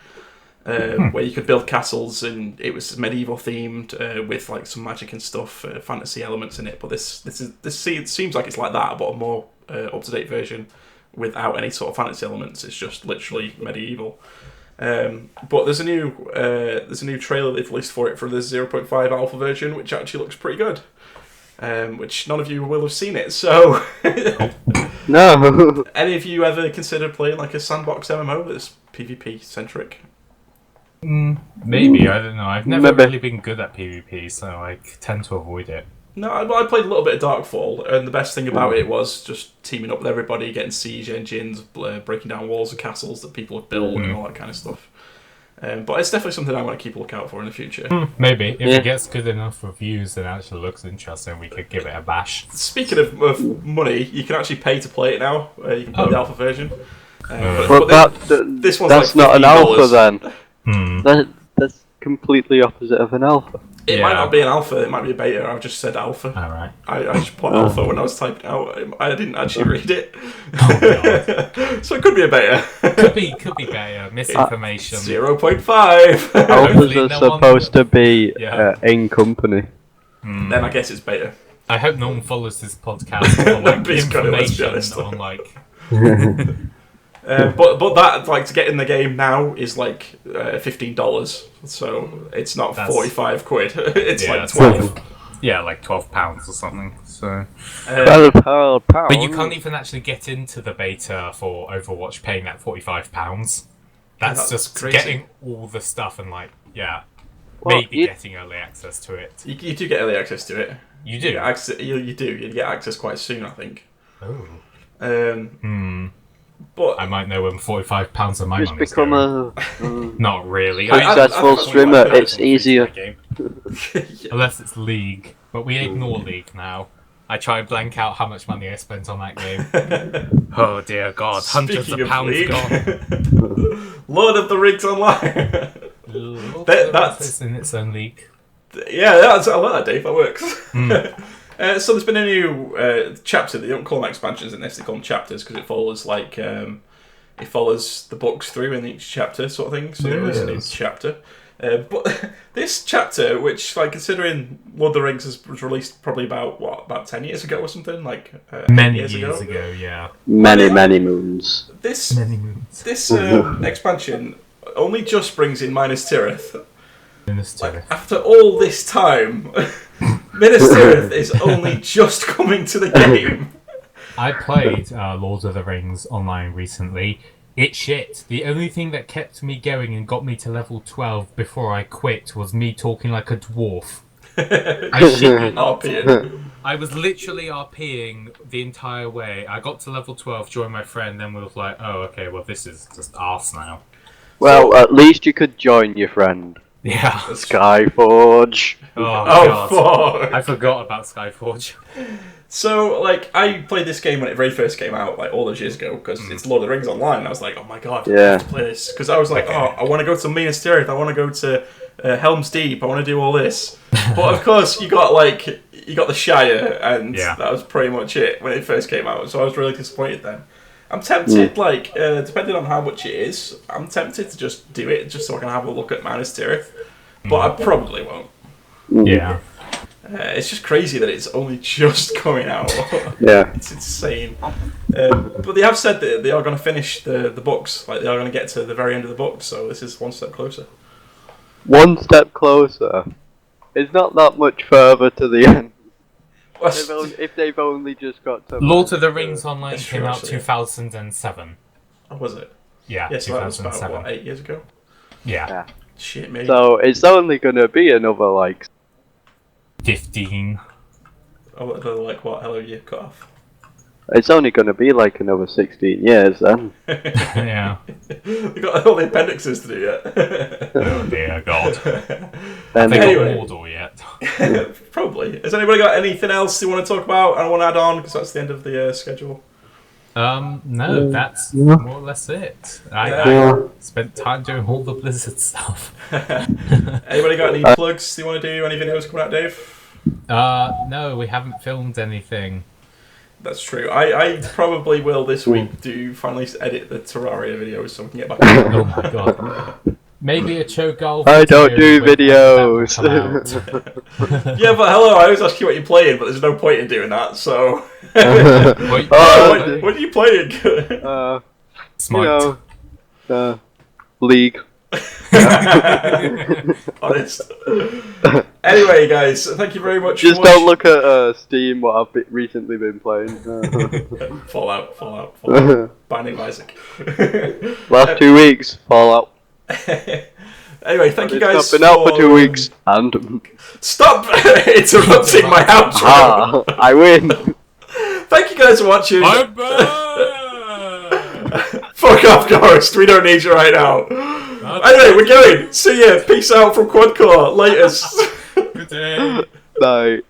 Where you could build castles, and it was medieval themed with some magic and stuff, fantasy elements in it. But this seems like it's like that, but a more up to date version without any sort of fantasy elements. It's just literally medieval. But there's a new trailer they've released for it for the 0.5 alpha version, which actually looks pretty good. Which none of you will have seen it. So no. Any of you ever considered playing a sandbox MMO that's PvP centric? Maybe, I don't know. I've never really been good at PvP, so I tend to avoid it. No, I played a little bit of Darkfall, and the best thing about it was just teaming up with everybody, getting siege engines, breaking down walls of castles that people have built, and all that kind of stuff. But it's definitely something I want to keep a look out for in the future. Maybe. If it gets good enough reviews and actually looks interesting, we could give it a bash. Speaking of money, you can actually pay to play it now. You can play the alpha version. This one's that's not an alpha then. That's completely opposite of an alpha. It might not be an alpha, it might be a beta. I've just said alpha. Alright. I just put alpha when I was typing out. I didn't actually read it. So it could be a beta. Could be beta. Misinformation. 0.5. Alphas are supposed to be in company. Then I guess it's beta. I hope no one follows this podcast for information on but that to get in the game now is $15, so it's not 45 quid. It's 12. Yeah, £12 or something. So £12. But you can't even actually get into the beta for Overwatch paying that £45. That's just crazy. Getting all the stuff and maybe getting early access to it. You do get early access to it. You do? You do. You get access quite soon, I think. Oh. But I might know when £45 of my Just money is become going. Not really. successful streamer. It's easier. Unless it's League. But we ignore League now. I try and blank out how much money I spent on that game. Oh dear God, hundreds of pounds League. gone. Lord of the Rings Online. That's in its own league. Yeah, I like that, Dave. That works. So there's been a new chapter. They don't call them expansions in this; they call them chapters because it follows it follows the books through in each chapter, sort of thing. So there is a chapter. But this chapter, which, like, considering Lord of the Rings was released probably about 10 years ago or something, many years ago, yeah. Many moons. This moons. Expansion only just brings in Minas Tirith. Minas Tirith. After all this time, Minas Tirith is only just coming to the game. I played Lord of the Rings online recently. It's shit. The only thing that kept me going and got me to level 12 before I quit was me talking like a dwarf. I was literally RPing the entire way. I got to level 12, joined my friend, then was like, oh, okay, well, this is just arse now. Well, at least you could join your friend. Yeah. Skyforge. Oh fuck. I forgot about Skyforge. So, I played this game when it very first came out, all those years ago, because it's Lord of the Rings Online, and I was like, oh my god, I have to play this. Because I was like, I want to go to Minas Tirith, I want to go to Helm's Deep, I want to do all this. But of course, you got the Shire, and that was pretty much it when it first came out, so I was really disappointed then. I'm tempted, depending on how much it is, I'm tempted to just do it, just so I can have a look at Minas Tirith. But I probably won't. Yeah. It's just crazy that it's only just coming out. Yeah. It's insane. But they have said that they are going to finish the books. They are going to get to the very end of the book, so this is one step closer. One step closer. It's not that much further to the end. If they've only just got to... Lord of the Rings Online came out 2007. Oh, was it? Yeah, so 2007. that was about, 8 years ago? Yeah. Shit, maybe. So it's only going to be another, 15. Oh, what? Hello, you cut off. It's only going to be another 16 years then. Yeah. We've got all the appendixes to do yet. Oh dear God. And Have they got Mordor yet? Probably. Has anybody got anything else you want to talk about and want to add on? Because that's the end of the schedule. No, that's more or less it. I spent time doing all the Blizzard stuff. Anybody got any plugs? Do you want to do any videos coming out, Dave? No, we haven't filmed anything. That's true. I probably will this week finally edit the Terraria videos so we can get back on. Oh my god. Maybe a Cho'Gall. I don't do videos. Yeah, but hello, I always ask you what you're playing, but there's no point in doing that, so... what are you playing? Smite. League. Honest. Anyway, guys, thank you very much Just for watching. don't look at Steam, what I've recently been playing. Fallout. Binding of Isaac. Last 2 weeks, Fallout. Anyway, thank you guys. It's been out for 2 weeks, and... Stop interrupting my outro! I win! Thank you guys for watching. Fuck off, Ghost. We don't need you right now. Anyway, we're going. See ya. Peace out from Quadcore. Latest. Good day. Bye.